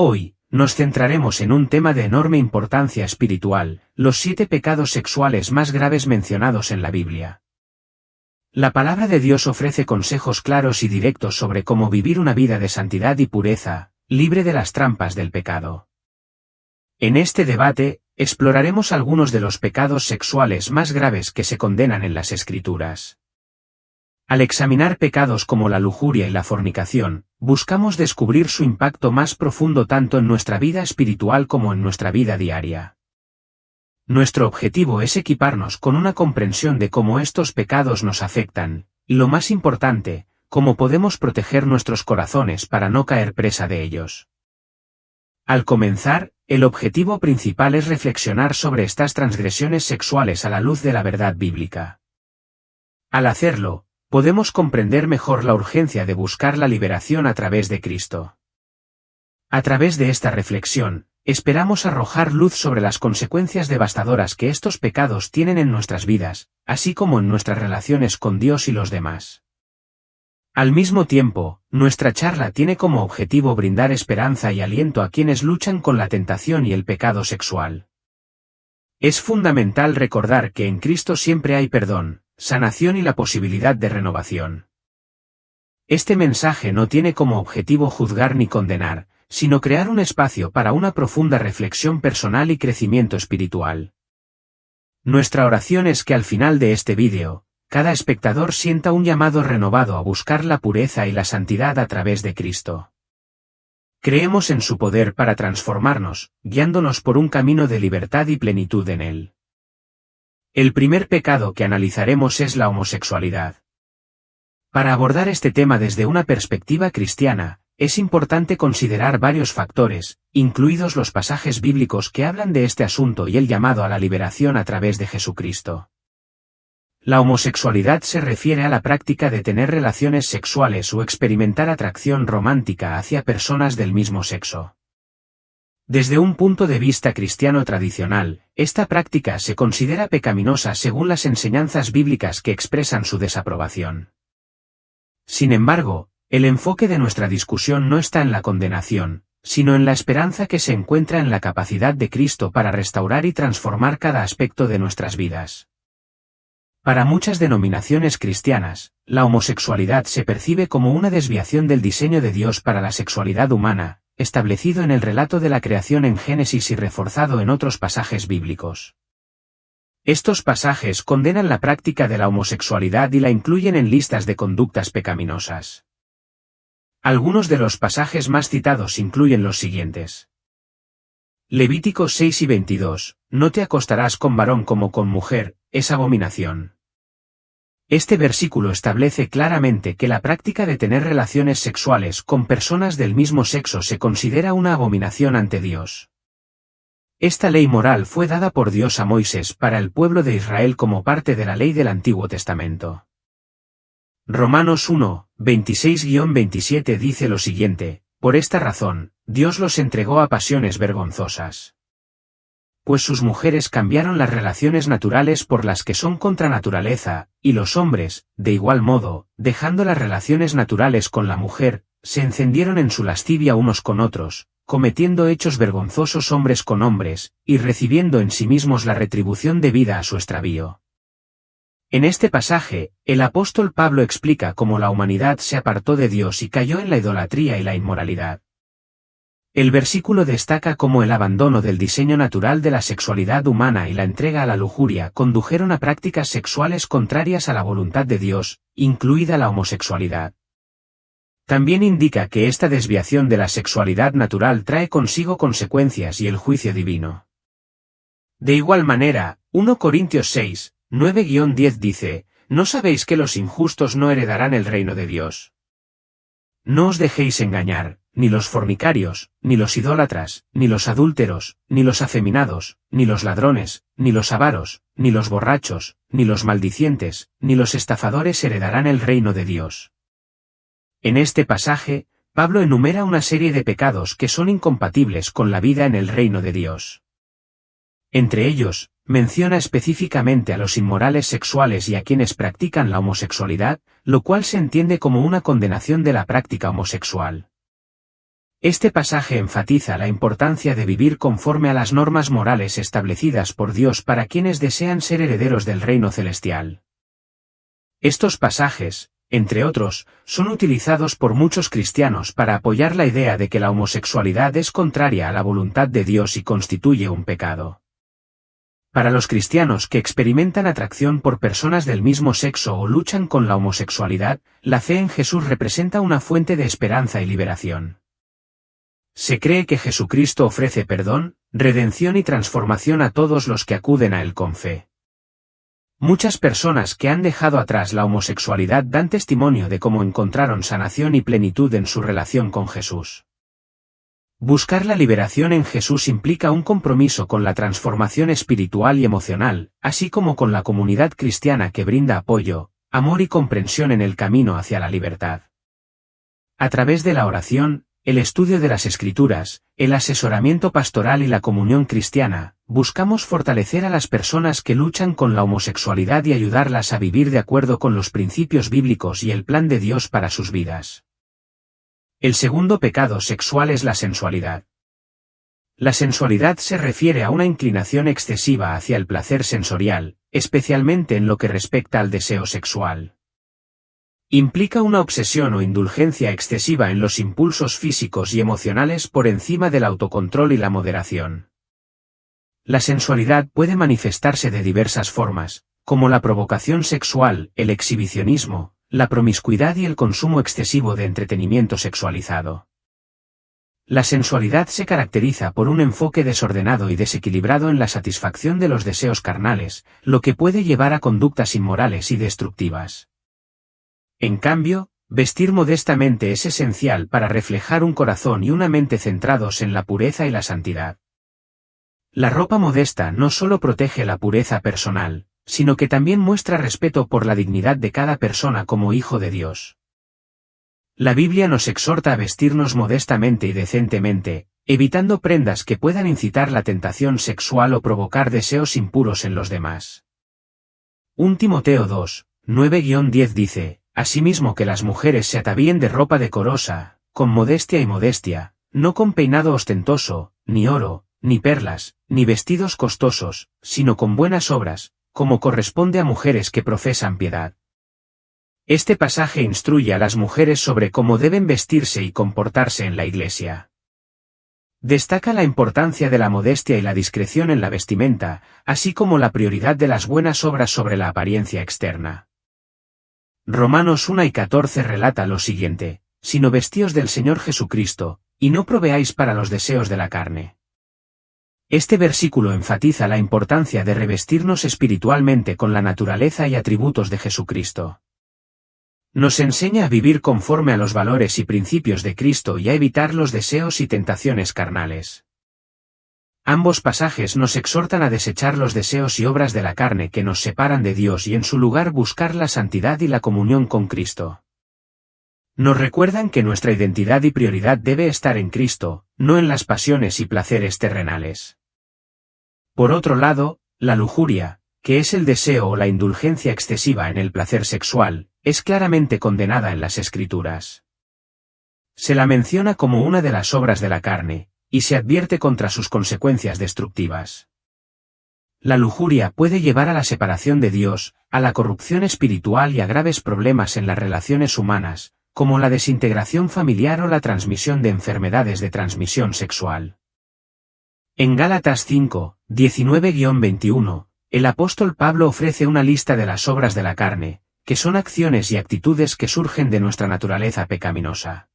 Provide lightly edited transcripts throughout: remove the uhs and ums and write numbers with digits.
Hoy, nos centraremos en un tema de enorme importancia espiritual, los 7 pecados sexuales más graves mencionados en la Biblia. La palabra de Dios ofrece consejos claros y directos sobre cómo vivir una vida de santidad y pureza, libre de las trampas del pecado. En este debate, exploraremos algunos de los pecados sexuales más graves que se condenan en las Escrituras. Al examinar pecados como la lujuria y la fornicación, buscamos descubrir su impacto más profundo tanto en nuestra vida espiritual como en nuestra vida diaria. Nuestro objetivo es equiparnos con una comprensión de cómo estos pecados nos afectan, y lo más importante, cómo podemos proteger nuestros corazones para no caer presa de ellos. Al comenzar, el objetivo principal es reflexionar sobre estas transgresiones sexuales a la luz de la verdad bíblica. Al hacerlo, podemos comprender mejor la urgencia de buscar la liberación a través de Cristo. A través de esta reflexión, esperamos arrojar luz sobre las consecuencias devastadoras que estos pecados tienen en nuestras vidas, así como en nuestras relaciones con Dios y los demás. Al mismo tiempo, nuestra charla tiene como objetivo brindar esperanza y aliento a quienes luchan con la tentación y el pecado sexual. Es fundamental recordar que en Cristo siempre hay perdón, sanación y la posibilidad de renovación. Este mensaje no tiene como objetivo juzgar ni condenar, sino crear un espacio para una profunda reflexión personal y crecimiento espiritual. Nuestra oración es que al final de este vídeo, cada espectador sienta un llamado renovado a buscar la pureza y la santidad a través de Cristo. Creemos en su poder para transformarnos, guiándonos por un camino de libertad y plenitud en Él. El primer pecado que analizaremos es la homosexualidad. Para abordar este tema desde una perspectiva cristiana, es importante considerar varios factores, incluidos los pasajes bíblicos que hablan de este asunto y el llamado a la liberación a través de Jesucristo. La homosexualidad se refiere a la práctica de tener relaciones sexuales o experimentar atracción romántica hacia personas del mismo sexo. Desde un punto de vista cristiano tradicional, esta práctica se considera pecaminosa según las enseñanzas bíblicas que expresan su desaprobación. Sin embargo, el enfoque de nuestra discusión no está en la condenación, sino en la esperanza que se encuentra en la capacidad de Cristo para restaurar y transformar cada aspecto de nuestras vidas. Para muchas denominaciones cristianas, la homosexualidad se percibe como una desviación del diseño de Dios para la sexualidad humana, establecido en el relato de la creación en Génesis y reforzado en otros pasajes bíblicos. Estos pasajes condenan la práctica de la homosexualidad y la incluyen en listas de conductas pecaminosas. Algunos de los pasajes más citados incluyen los siguientes. Levíticos 6 y 22, no te acostarás con varón como con mujer, es abominación. Este versículo establece claramente que la práctica de tener relaciones sexuales con personas del mismo sexo se considera una abominación ante Dios. Esta ley moral fue dada por Dios a Moisés para el pueblo de Israel como parte de la ley del Antiguo Testamento. Romanos 1, 26-27 dice lo siguiente, por esta razón, Dios los entregó a pasiones vergonzosas. Pues sus mujeres cambiaron las relaciones naturales por las que son contra naturaleza, y los hombres, de igual modo, dejando las relaciones naturales con la mujer, se encendieron en su lascivia unos con otros, cometiendo hechos vergonzosos hombres con hombres, y recibiendo en sí mismos la retribución debida a su extravío. En este pasaje, el apóstol Pablo explica cómo la humanidad se apartó de Dios y cayó en la idolatría y la inmoralidad. El versículo destaca cómo el abandono del diseño natural de la sexualidad humana y la entrega a la lujuria condujeron a prácticas sexuales contrarias a la voluntad de Dios, incluida la homosexualidad. También indica que esta desviación de la sexualidad natural trae consigo consecuencias y el juicio divino. De igual manera, 1 Corintios 6, 9-10 dice, ¿no sabéis que los injustos no heredarán el reino de Dios? No os dejéis engañar, ni los fornicarios, ni los idólatras, ni los adúlteros, ni los afeminados, ni los ladrones, ni los avaros, ni los borrachos, ni los maldicientes, ni los estafadores heredarán el reino de Dios. En este pasaje, Pablo enumera una serie de pecados que son incompatibles con la vida en el reino de Dios. Entre ellos, menciona específicamente a los inmorales sexuales y a quienes practican la homosexualidad, lo cual se entiende como una condenación de la práctica homosexual. Este pasaje enfatiza la importancia de vivir conforme a las normas morales establecidas por Dios para quienes desean ser herederos del reino celestial. Estos pasajes, entre otros, son utilizados por muchos cristianos para apoyar la idea de que la homosexualidad es contraria a la voluntad de Dios y constituye un pecado. Para los cristianos que experimentan atracción por personas del mismo sexo o luchan con la homosexualidad, la fe en Jesús representa una fuente de esperanza y liberación. Se cree que Jesucristo ofrece perdón, redención y transformación a todos los que acuden a Él con fe. Muchas personas que han dejado atrás la homosexualidad dan testimonio de cómo encontraron sanación y plenitud en su relación con Jesús. Buscar la liberación en Jesús implica un compromiso con la transformación espiritual y emocional, así como con la comunidad cristiana que brinda apoyo, amor y comprensión en el camino hacia la libertad. A través de la oración, el estudio de las Escrituras, el asesoramiento pastoral y la comunión cristiana, buscamos fortalecer a las personas que luchan con la homosexualidad y ayudarlas a vivir de acuerdo con los principios bíblicos y el plan de Dios para sus vidas. El segundo pecado sexual es la sensualidad. La sensualidad se refiere a una inclinación excesiva hacia el placer sensorial, especialmente en lo que respecta al deseo sexual. Implica una obsesión o indulgencia excesiva en los impulsos físicos y emocionales por encima del autocontrol y la moderación. La sensualidad puede manifestarse de diversas formas, como la provocación sexual, el exhibicionismo, la promiscuidad y el consumo excesivo de entretenimiento sexualizado. La sensualidad se caracteriza por un enfoque desordenado y desequilibrado en la satisfacción de los deseos carnales, lo que puede llevar a conductas inmorales y destructivas. En cambio, vestir modestamente es esencial para reflejar un corazón y una mente centrados en la pureza y la santidad. La ropa modesta no solo protege la pureza personal, sino que también muestra respeto por la dignidad de cada persona como hijo de Dios. La Biblia nos exhorta a vestirnos modestamente y decentemente, evitando prendas que puedan incitar la tentación sexual o provocar deseos impuros en los demás. 1 Timoteo 2, 9-10 dice: asimismo que las mujeres se atavíen de ropa decorosa, con modestia y modestia, no con peinado ostentoso, ni oro, ni perlas, ni vestidos costosos, sino con buenas obras, como corresponde a mujeres que profesan piedad. Este pasaje instruye a las mujeres sobre cómo deben vestirse y comportarse en la iglesia. Destaca la importancia de la modestia y la discreción en la vestimenta, así como la prioridad de las buenas obras sobre la apariencia externa. Romanos 1:14 relata lo siguiente: sino vestíos del Señor Jesucristo, y no proveáis para los deseos de la carne. Este versículo enfatiza la importancia de revestirnos espiritualmente con la naturaleza y atributos de Jesucristo. Nos enseña a vivir conforme a los valores y principios de Cristo y a evitar los deseos y tentaciones carnales. Ambos pasajes nos exhortan a desechar los deseos y obras de la carne que nos separan de Dios y en su lugar buscar la santidad y la comunión con Cristo. Nos recuerdan que nuestra identidad y prioridad debe estar en Cristo, no en las pasiones y placeres terrenales. Por otro lado, la lujuria, que es el deseo o la indulgencia excesiva en el placer sexual, es claramente condenada en las Escrituras. Se la menciona como una de las obras de la carne, y se advierte contra sus consecuencias destructivas. La lujuria puede llevar a la separación de Dios, a la corrupción espiritual y a graves problemas en las relaciones humanas, como la desintegración familiar o la transmisión de enfermedades de transmisión sexual. En Gálatas 5, 19-21, el apóstol Pablo ofrece una lista de las obras de la carne, que son acciones y actitudes que surgen de nuestra naturaleza pecaminosa.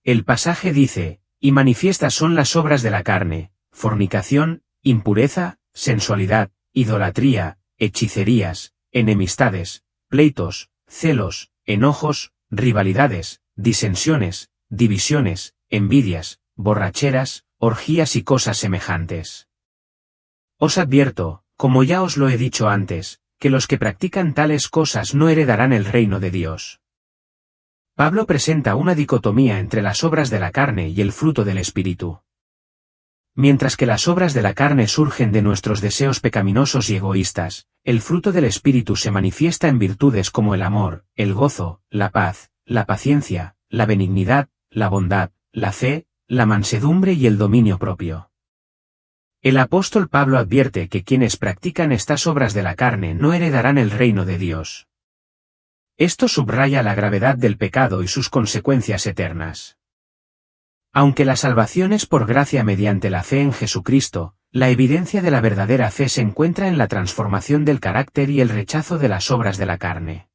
El pasaje dice: y manifiestas son las obras de la carne, fornicación, impureza, sensualidad, idolatría, hechicerías, enemistades, pleitos, celos, enojos, rivalidades, disensiones, divisiones, envidias, borracheras, orgías y cosas semejantes. Os advierto, como ya os lo he dicho antes, que los que practican tales cosas no heredarán el reino de Dios. Pablo presenta una dicotomía entre las obras de la carne y el fruto del Espíritu. Mientras que las obras de la carne surgen de nuestros deseos pecaminosos y egoístas, el fruto del Espíritu se manifiesta en virtudes como el amor, el gozo, la paz, la paciencia, la benignidad, la bondad, la fe, la mansedumbre y el dominio propio. El apóstol Pablo advierte que quienes practican estas obras de la carne no heredarán el reino de Dios. Esto subraya la gravedad del pecado y sus consecuencias eternas. Aunque la salvación es por gracia mediante la fe en Jesucristo, la evidencia de la verdadera fe se encuentra en la transformación del carácter y el rechazo de las obras de la carne.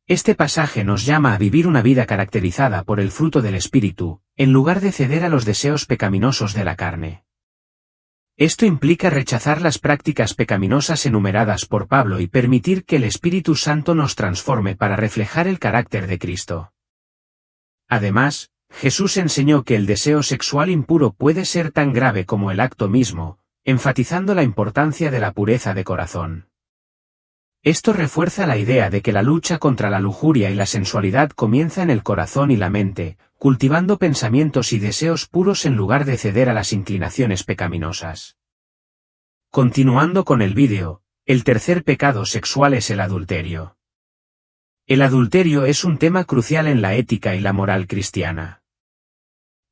Este pasaje nos llama a vivir una vida caracterizada por el fruto del Espíritu, en lugar de ceder a los deseos pecaminosos de la carne. Esto implica rechazar las prácticas pecaminosas enumeradas por Pablo y permitir que el Espíritu Santo nos transforme para reflejar el carácter de Cristo. Además, Jesús enseñó que el deseo sexual impuro puede ser tan grave como el acto mismo, enfatizando la importancia de la pureza de corazón. Esto refuerza la idea de que la lucha contra la lujuria y la sensualidad comienza en el corazón y la mente, cultivando pensamientos y deseos puros en lugar de ceder a las inclinaciones pecaminosas. Continuando con el vídeo, el tercer pecado sexual es el adulterio. El adulterio es un tema crucial en la ética y la moral cristiana.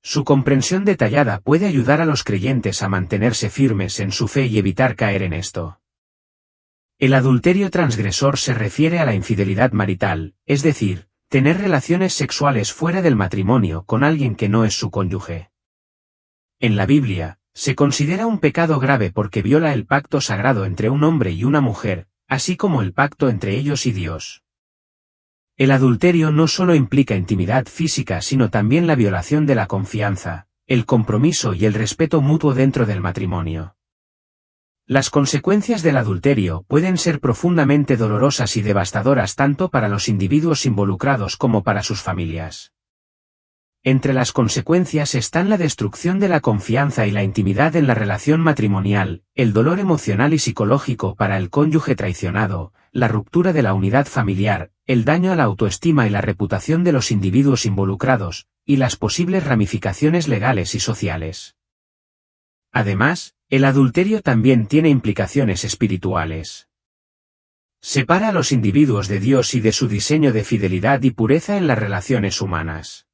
Su comprensión detallada puede ayudar a los creyentes a mantenerse firmes en su fe y evitar caer en esto. El adulterio transgresor se refiere a la infidelidad marital, es decir, tener relaciones sexuales fuera del matrimonio con alguien que no es su cónyuge. En la Biblia, se considera un pecado grave porque viola el pacto sagrado entre un hombre y una mujer, así como el pacto entre ellos y Dios. El adulterio no solo implica intimidad física sino también la violación de la confianza, el compromiso y el respeto mutuo dentro del matrimonio. Las consecuencias del adulterio pueden ser profundamente dolorosas y devastadoras tanto para los individuos involucrados como para sus familias. Entre las consecuencias están la destrucción de la confianza y la intimidad en la relación matrimonial, el dolor emocional y psicológico para el cónyuge traicionado, la ruptura de la unidad familiar, el daño a la autoestima y la reputación de los individuos involucrados, y las posibles ramificaciones legales y sociales. Además, el adulterio también tiene implicaciones espirituales. Separa a los individuos de Dios y de su diseño de fidelidad y pureza en las relaciones humanas.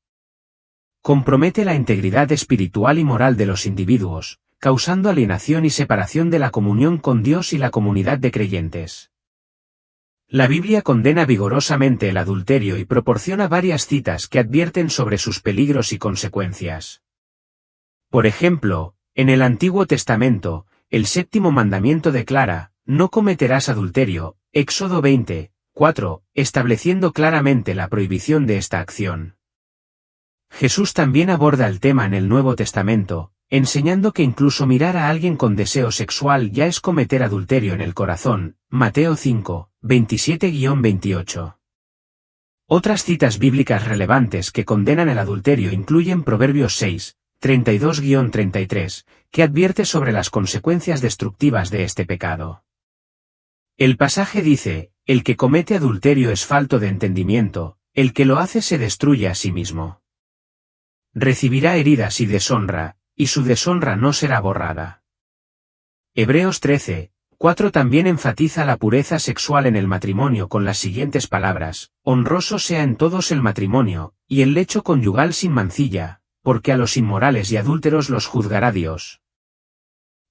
Compromete la integridad espiritual y moral de los individuos, causando alienación y separación de la comunión con Dios y la comunidad de creyentes. La Biblia condena vigorosamente el adulterio y proporciona varias citas que advierten sobre sus peligros y consecuencias. Por ejemplo, en el Antiguo Testamento, el séptimo mandamiento declara, no cometerás adulterio, Éxodo 20:4, estableciendo claramente la prohibición de esta acción. Jesús también aborda el tema en el Nuevo Testamento, enseñando que incluso mirar a alguien con deseo sexual ya es cometer adulterio en el corazón, Mateo 5:27-28. Otras citas bíblicas relevantes que condenan el adulterio incluyen Proverbios 6:32-33, que advierte sobre las consecuencias destructivas de este pecado. El pasaje dice, el que comete adulterio es falto de entendimiento, el que lo hace se destruye a sí mismo. Recibirá heridas y deshonra, y su deshonra no será borrada. Hebreos 13:4 también enfatiza la pureza sexual en el matrimonio con las siguientes palabras, honroso sea en todos el matrimonio, y el lecho conyugal sin mancilla, porque a los inmorales y adúlteros los juzgará Dios.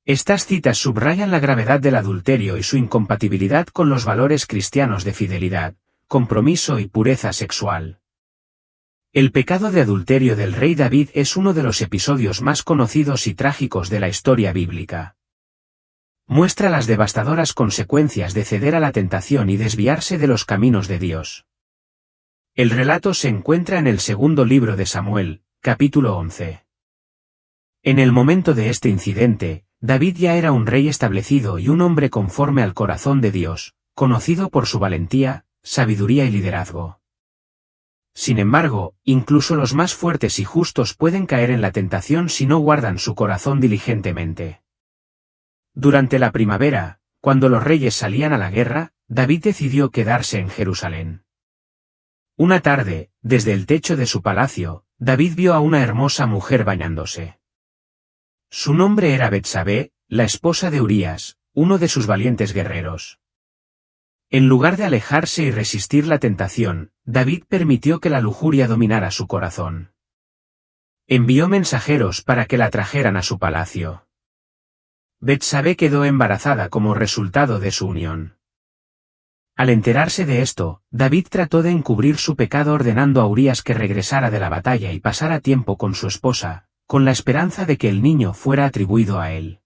Estas citas subrayan la gravedad del adulterio y su incompatibilidad con los valores cristianos de fidelidad, compromiso y pureza sexual. El pecado de adulterio del rey David es uno de los episodios más conocidos y trágicos de la historia bíblica. Muestra las devastadoras consecuencias de ceder a la tentación y desviarse de los caminos de Dios. El relato se encuentra en el segundo libro de Samuel, capítulo 11. En el momento de este incidente, David ya era un rey establecido y un hombre conforme al corazón de Dios, conocido por su valentía, sabiduría y liderazgo. Sin embargo, incluso los más fuertes y justos pueden caer en la tentación si no guardan su corazón diligentemente. Durante la primavera, cuando los reyes salían a la guerra, David decidió quedarse en Jerusalén. Una tarde, desde el techo de su palacio, David vio a una hermosa mujer bañándose. Su nombre era Betsabé, la esposa de Urías, uno de sus valientes guerreros. En lugar de alejarse y resistir la tentación, David permitió que la lujuria dominara su corazón. Envió mensajeros para que la trajeran a su palacio. Betsabé quedó embarazada como resultado de su unión. Al enterarse de esto, David trató de encubrir su pecado ordenando a Urías que regresara de la batalla y pasara tiempo con su esposa, con la esperanza de que el niño fuera atribuido a él.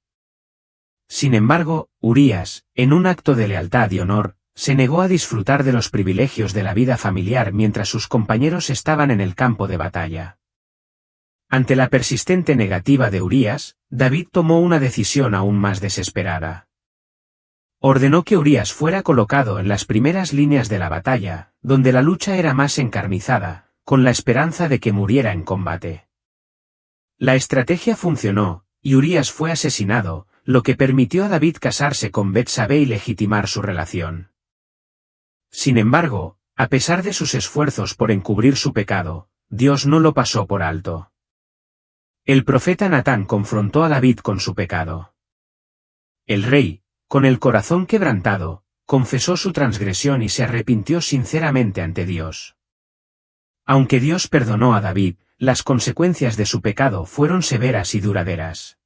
Sin embargo, Urías, en un acto de lealtad y honor, se negó a disfrutar de los privilegios de la vida familiar mientras sus compañeros estaban en el campo de batalla. Ante la persistente negativa de Urías, David tomó una decisión aún más desesperada. Ordenó que Urías fuera colocado en las primeras líneas de la batalla, donde la lucha era más encarnizada, con la esperanza de que muriera en combate. La estrategia funcionó, y Urías fue asesinado, lo que permitió a David casarse con Betsabé y legitimar su relación. Sin embargo, a pesar de sus esfuerzos por encubrir su pecado, Dios no lo pasó por alto. El profeta Natán confrontó a David con su pecado. El rey, con el corazón quebrantado, confesó su transgresión y se arrepintió sinceramente ante Dios. Aunque Dios perdonó a David, las consecuencias de su pecado fueron severas y duraderas.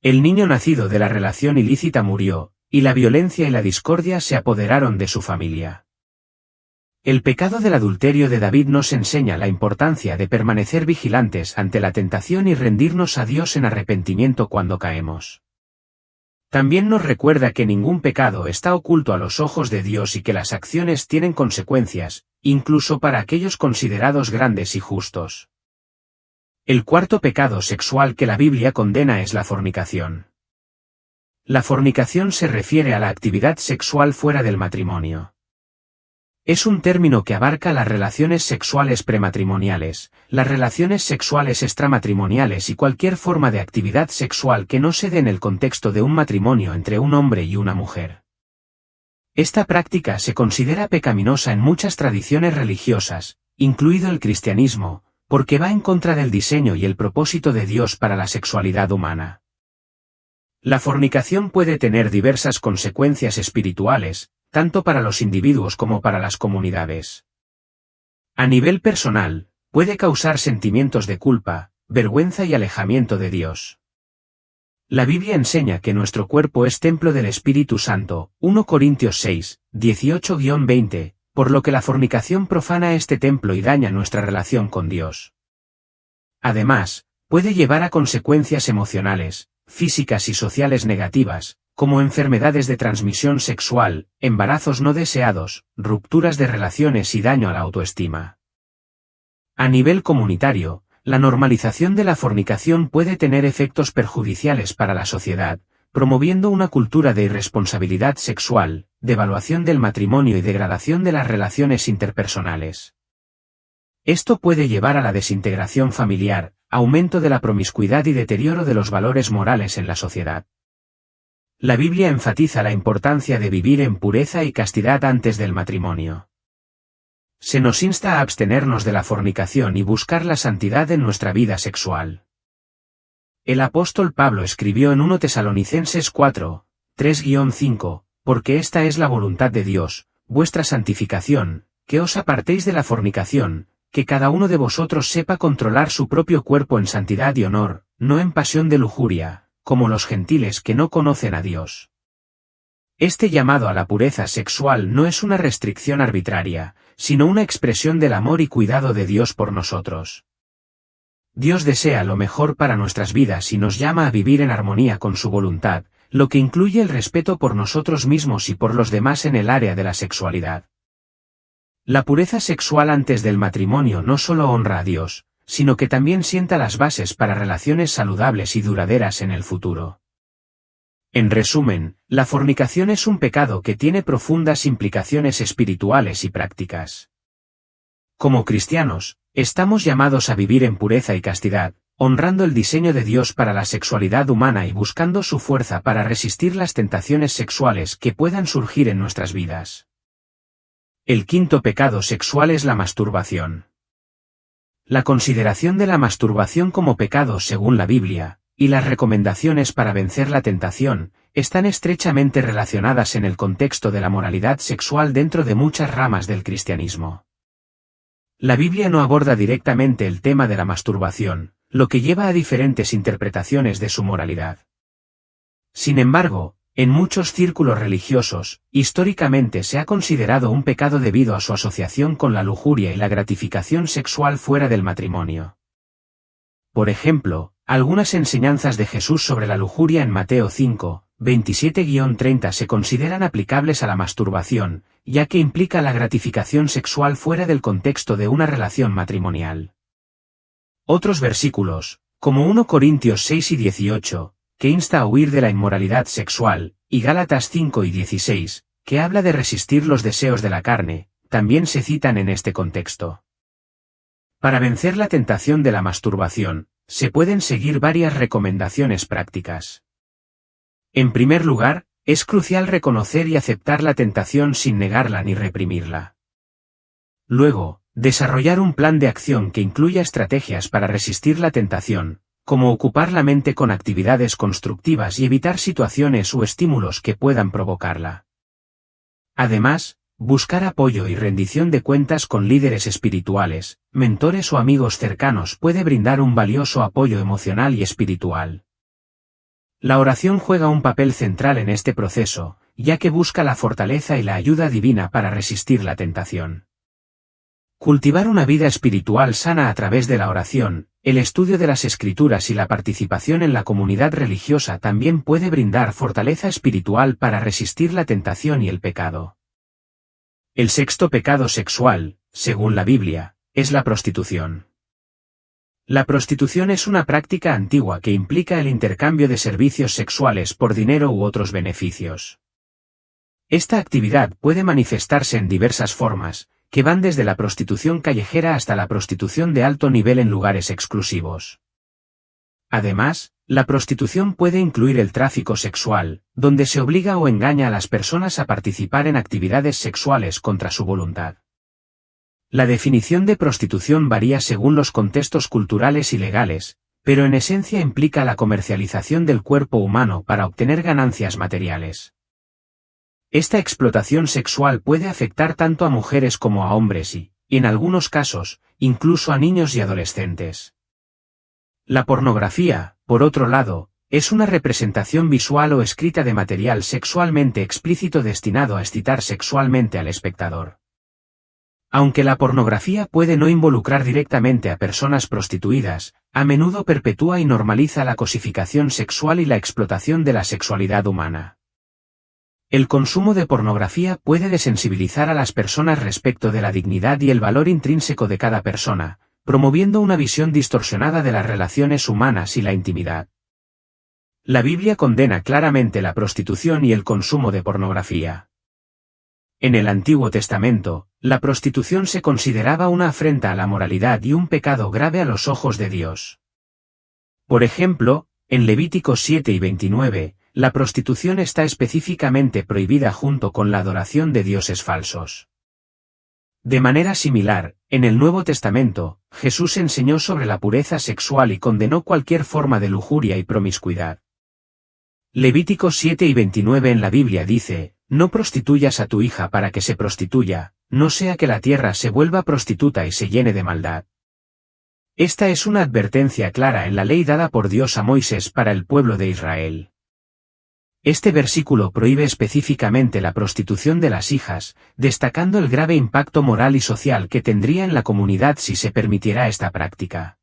El niño nacido de la relación ilícita murió, y la violencia y la discordia se apoderaron de su familia. El pecado del adulterio de David nos enseña la importancia de permanecer vigilantes ante la tentación y rendirnos a Dios en arrepentimiento cuando caemos. También nos recuerda que ningún pecado está oculto a los ojos de Dios y que las acciones tienen consecuencias, incluso para aquellos considerados grandes y justos. El cuarto pecado sexual que la Biblia condena es la fornicación. La fornicación se refiere a la actividad sexual fuera del matrimonio. Es un término que abarca las relaciones sexuales prematrimoniales, las relaciones sexuales extramatrimoniales y cualquier forma de actividad sexual que no se dé en el contexto de un matrimonio entre un hombre y una mujer. Esta práctica se considera pecaminosa en muchas tradiciones religiosas, incluido el cristianismo, porque va en contra del diseño y el propósito de Dios para la sexualidad humana. La fornicación puede tener diversas consecuencias espirituales, tanto para los individuos como para las comunidades. A nivel personal, puede causar sentimientos de culpa, vergüenza y alejamiento de Dios. La Biblia enseña que nuestro cuerpo es templo del Espíritu Santo, 1 Corintios 6, 18-20, por lo que la fornicación profana este templo y daña nuestra relación con Dios. Además, puede llevar a consecuencias emocionales, físicas y sociales negativas, como enfermedades de transmisión sexual, embarazos no deseados, rupturas de relaciones y daño a la autoestima. A nivel comunitario, la normalización de la fornicación puede tener efectos perjudiciales para la sociedad, promoviendo una cultura de irresponsabilidad sexual, devaluación del matrimonio y degradación de las relaciones interpersonales. Esto puede llevar a la desintegración familiar, aumento de la promiscuidad y deterioro de los valores morales en la sociedad. La Biblia enfatiza la importancia de vivir en pureza y castidad antes del matrimonio. Se nos insta a abstenernos de la fornicación y buscar la santidad en nuestra vida sexual. El apóstol Pablo escribió en 1 Tesalonicenses 4, 3-5, porque esta es la voluntad de Dios, vuestra santificación, que os apartéis de la fornicación, que cada uno de vosotros sepa controlar su propio cuerpo en santidad y honor, no en pasión de lujuria, como los gentiles que no conocen a Dios. Este llamado a la pureza sexual no es una restricción arbitraria, sino una expresión del amor y cuidado de Dios por nosotros. Dios desea lo mejor para nuestras vidas y nos llama a vivir en armonía con su voluntad, lo que incluye el respeto por nosotros mismos y por los demás en el área de la sexualidad. La pureza sexual antes del matrimonio no solo honra a Dios, sino que también sienta las bases para relaciones saludables y duraderas en el futuro. En resumen, la fornicación es un pecado que tiene profundas implicaciones espirituales y prácticas. Como cristianos, estamos llamados a vivir en pureza y castidad, honrando el diseño de Dios para la sexualidad humana y buscando su fuerza para resistir las tentaciones sexuales que puedan surgir en nuestras vidas. El quinto pecado sexual es la masturbación. La consideración de la masturbación como pecado según la Biblia, y las recomendaciones para vencer la tentación, están estrechamente relacionadas en el contexto de la moralidad sexual dentro de muchas ramas del cristianismo. La Biblia no aborda directamente el tema de la masturbación, lo que lleva a diferentes interpretaciones de su moralidad. Sin embargo, en muchos círculos religiosos, históricamente se ha considerado un pecado debido a su asociación con la lujuria y la gratificación sexual fuera del matrimonio. Por ejemplo, algunas enseñanzas de Jesús sobre la lujuria en Mateo 5, 27-30 se consideran aplicables a la masturbación, ya que implica la gratificación sexual fuera del contexto de una relación matrimonial. Otros versículos, como 1 Corintios 6 y 18, que insta a huir de la inmoralidad sexual, y Gálatas 5 y 16, que habla de resistir los deseos de la carne, también se citan en este contexto. Para vencer la tentación de la masturbación, se pueden seguir varias recomendaciones prácticas. En primer lugar, es crucial reconocer y aceptar la tentación sin negarla ni reprimirla. Luego, desarrollar un plan de acción que incluya estrategias para resistir la tentación, como ocupar la mente con actividades constructivas y evitar situaciones o estímulos que puedan provocarla. Además, buscar apoyo y rendición de cuentas con líderes espirituales, mentores o amigos cercanos puede brindar un valioso apoyo emocional y espiritual. La oración juega un papel central en este proceso, ya que busca la fortaleza y la ayuda divina para resistir la tentación. Cultivar una vida espiritual sana a través de la oración, el estudio de las Escrituras y la participación en la comunidad religiosa también puede brindar fortaleza espiritual para resistir la tentación y el pecado. El sexto pecado sexual, según la Biblia, es la prostitución. La prostitución es una práctica antigua que implica el intercambio de servicios sexuales por dinero u otros beneficios. Esta actividad puede manifestarse en diversas formas, que van desde la prostitución callejera hasta la prostitución de alto nivel en lugares exclusivos. Además, la prostitución puede incluir el tráfico sexual, donde se obliga o engaña a las personas a participar en actividades sexuales contra su voluntad. La definición de prostitución varía según los contextos culturales y legales, pero en esencia implica la comercialización del cuerpo humano para obtener ganancias materiales. Esta explotación sexual puede afectar tanto a mujeres como a hombres y, en algunos casos, incluso a niños y adolescentes. La pornografía, por otro lado, es una representación visual o escrita de material sexualmente explícito destinado a excitar sexualmente al espectador. Aunque la pornografía puede no involucrar directamente a personas prostituidas, a menudo perpetúa y normaliza la cosificación sexual y la explotación de la sexualidad humana. El consumo de pornografía puede desensibilizar a las personas respecto de la dignidad y el valor intrínseco de cada persona, promoviendo una visión distorsionada de las relaciones humanas y la intimidad. La Biblia condena claramente la prostitución y el consumo de pornografía. En el Antiguo Testamento, la prostitución se consideraba una afrenta a la moralidad y un pecado grave a los ojos de Dios. Por ejemplo, en Levíticos 7 y 29, la prostitución está específicamente prohibida junto con la adoración de dioses falsos. De manera similar, en el Nuevo Testamento, Jesús enseñó sobre la pureza sexual y condenó cualquier forma de lujuria y promiscuidad. Levíticos 7 y 29 en la Biblia dice: no prostituyas a tu hija para que se prostituya, no sea que la tierra se vuelva prostituta y se llene de maldad. Esta es una advertencia clara en la ley dada por Dios a Moisés para el pueblo de Israel. Este versículo prohíbe específicamente la prostitución de las hijas, destacando el grave impacto moral y social que tendría en la comunidad si se permitiera esta práctica.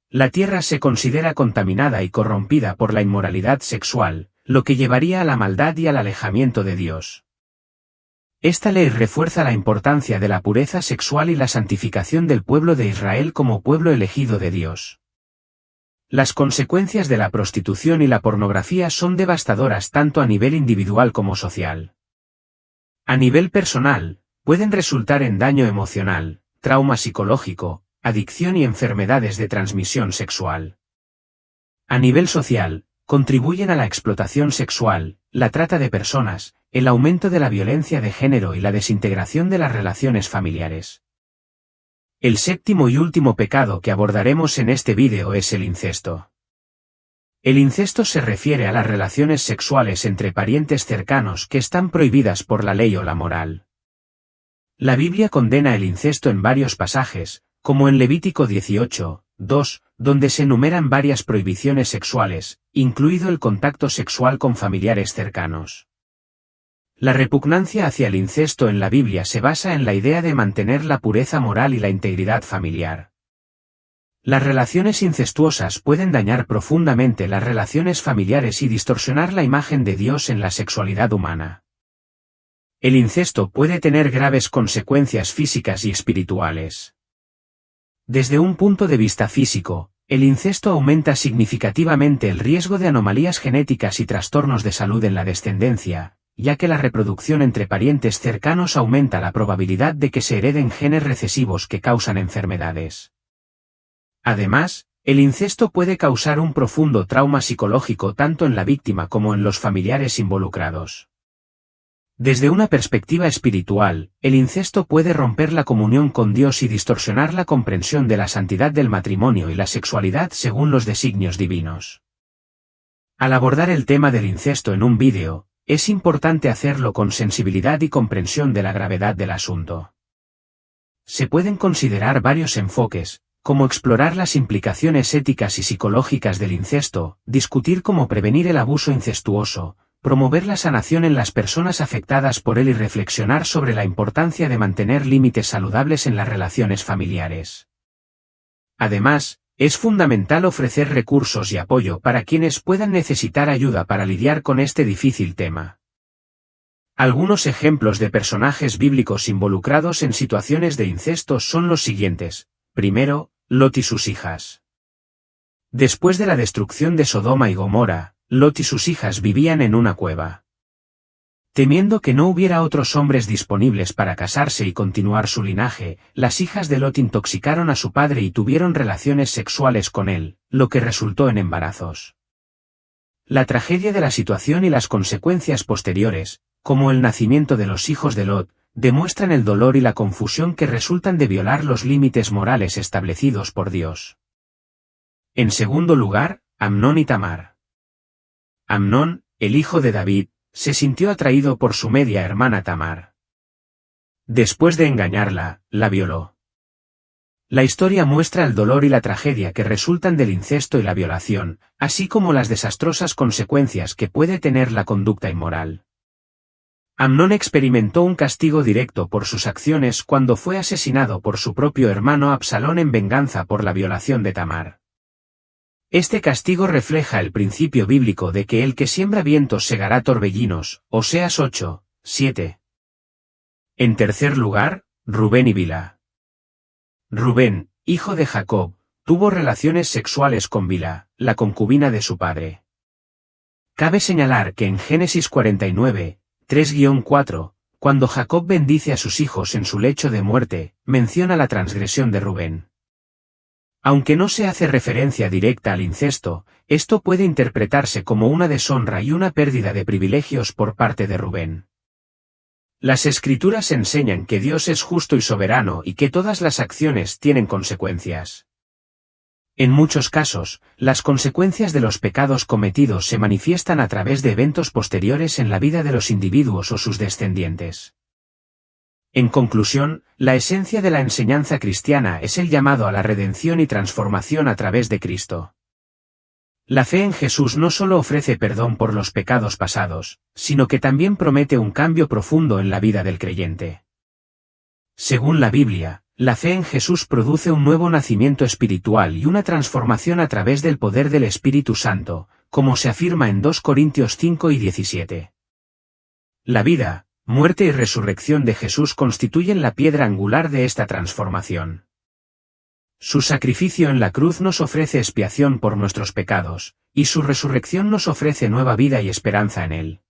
La tierra se considera contaminada y corrompida por la inmoralidad sexual, lo que llevaría a la maldad y al alejamiento de Dios. Esta ley refuerza la importancia de la pureza sexual y la santificación del pueblo de Israel como pueblo elegido de Dios. Las consecuencias de la prostitución y la pornografía son devastadoras tanto a nivel individual como social. A nivel personal, pueden resultar en daño emocional, trauma psicológico, adicción y enfermedades de transmisión sexual. A nivel social, contribuyen a la explotación sexual, la trata de personas, el aumento de la violencia de género y la desintegración de las relaciones familiares. El séptimo y último pecado que abordaremos en este vídeo es el incesto. El incesto se refiere a las relaciones sexuales entre parientes cercanos que están prohibidas por la ley o la moral. La Biblia condena el incesto en varios pasajes, como en Levítico 18, 2, donde se enumeran varias prohibiciones sexuales, incluido el contacto sexual con familiares cercanos. La repugnancia hacia el incesto en la Biblia se basa en la idea de mantener la pureza moral y la integridad familiar. Las relaciones incestuosas pueden dañar profundamente las relaciones familiares y distorsionar la imagen de Dios en la sexualidad humana. El incesto puede tener graves consecuencias físicas y espirituales. Desde un punto de vista físico, el incesto aumenta significativamente el riesgo de anomalías genéticas y trastornos de salud en la descendencia, ya que la reproducción entre parientes cercanos aumenta la probabilidad de que se hereden genes recesivos que causan enfermedades. Además, el incesto puede causar un profundo trauma psicológico tanto en la víctima como en los familiares involucrados. Desde una perspectiva espiritual, el incesto puede romper la comunión con Dios y distorsionar la comprensión de la santidad del matrimonio y la sexualidad según los designios divinos. Al abordar el tema del incesto en un vídeo, es importante hacerlo con sensibilidad y comprensión de la gravedad del asunto. Se pueden considerar varios enfoques, como explorar las implicaciones éticas y psicológicas del incesto, discutir cómo prevenir el abuso incestuoso, promover la sanación en las personas afectadas por él y reflexionar sobre la importancia de mantener límites saludables en las relaciones familiares. Además, es fundamental ofrecer recursos y apoyo para quienes puedan necesitar ayuda para lidiar con este difícil tema. Algunos ejemplos de personajes bíblicos involucrados en situaciones de incesto son los siguientes. Primero, Lot y sus hijas. Después de la destrucción de Sodoma y Gomorra, Lot y sus hijas vivían en una cueva. Temiendo que no hubiera otros hombres disponibles para casarse y continuar su linaje, las hijas de Lot intoxicaron a su padre y tuvieron relaciones sexuales con él, lo que resultó en embarazos. La tragedia de la situación y las consecuencias posteriores, como el nacimiento de los hijos de Lot, demuestran el dolor y la confusión que resultan de violar los límites morales establecidos por Dios. En segundo lugar, Amnón y Tamar. Amnón, el hijo de David, se sintió atraído por su media hermana Tamar. Después de engañarla, la violó. La historia muestra el dolor y la tragedia que resultan del incesto y la violación, así como las desastrosas consecuencias que puede tener la conducta inmoral. Amnón experimentó un castigo directo por sus acciones cuando fue asesinado por su propio hermano Absalón en venganza por la violación de Tamar. Este castigo refleja el principio bíblico de que el que siembra vientos segará torbellinos, Oseas 8, 7. En tercer lugar, Rubén y Bilha. Rubén, hijo de Jacob, tuvo relaciones sexuales con Bilha, la concubina de su padre. Cabe señalar que en Génesis 49, 3-4, cuando Jacob bendice a sus hijos en su lecho de muerte, menciona la transgresión de Rubén. Aunque no se hace referencia directa al incesto, esto puede interpretarse como una deshonra y una pérdida de privilegios por parte de Rubén. Las Escrituras enseñan que Dios es justo y soberano y que todas las acciones tienen consecuencias. En muchos casos, las consecuencias de los pecados cometidos se manifiestan a través de eventos posteriores en la vida de los individuos o sus descendientes. En conclusión, la esencia de la enseñanza cristiana es el llamado a la redención y transformación a través de Cristo. La fe en Jesús no solo ofrece perdón por los pecados pasados, sino que también promete un cambio profundo en la vida del creyente. Según la Biblia, la fe en Jesús produce un nuevo nacimiento espiritual y una transformación a través del poder del Espíritu Santo, como se afirma en 2 Corintios 5 y 17. La vida, muerte y resurrección de Jesús constituyen la piedra angular de esta transformación. Su sacrificio en la cruz nos ofrece expiación por nuestros pecados, y su resurrección nos ofrece nueva vida y esperanza en Él.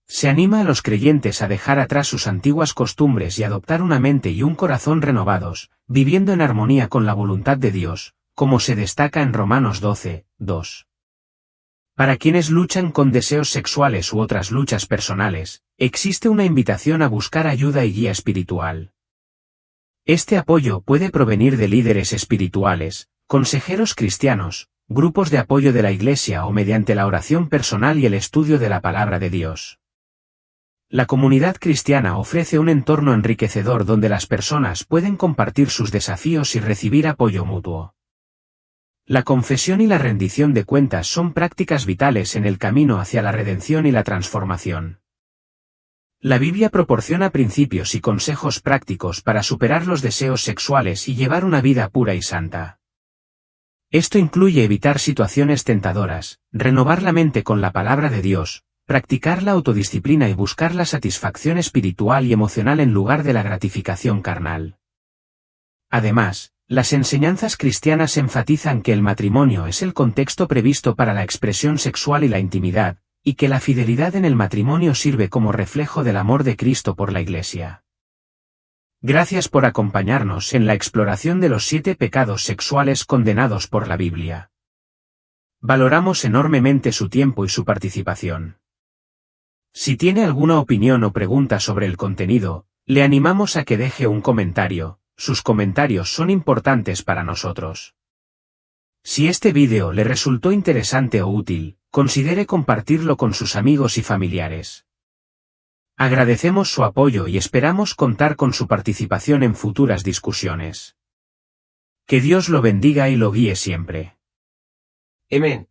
Se anima a los creyentes a dejar atrás sus antiguas costumbres y adoptar una mente y un corazón renovados, viviendo en armonía con la voluntad de Dios, como se destaca en Romanos 12, 2. Para quienes luchan con deseos sexuales u otras luchas personales, existe una invitación a buscar ayuda y guía espiritual. Este apoyo puede provenir de líderes espirituales, consejeros cristianos, grupos de apoyo de la Iglesia o mediante la oración personal y el estudio de la palabra de Dios. La comunidad cristiana ofrece un entorno enriquecedor donde las personas pueden compartir sus desafíos y recibir apoyo mutuo. La confesión y la rendición de cuentas son prácticas vitales en el camino hacia la redención y la transformación. La Biblia proporciona principios y consejos prácticos para superar los deseos sexuales y llevar una vida pura y santa. Esto incluye evitar situaciones tentadoras, renovar la mente con la palabra de Dios, practicar la autodisciplina y buscar la satisfacción espiritual y emocional en lugar de la gratificación carnal. Además, las enseñanzas cristianas enfatizan que el matrimonio es el contexto previsto para la expresión sexual y la intimidad, y que la fidelidad en el matrimonio sirve como reflejo del amor de Cristo por la Iglesia. Gracias por acompañarnos en la exploración de los 7 pecados sexuales condenados por la Biblia. Valoramos enormemente su tiempo y su participación. Si tiene alguna opinión o pregunta sobre el contenido, le animamos a que deje un comentario. Sus comentarios son importantes para nosotros. Si este vídeo le resultó interesante o útil, considere compartirlo con sus amigos y familiares. Agradecemos su apoyo y esperamos contar con su participación en futuras discusiones. Que Dios lo bendiga y lo guíe siempre. Amén.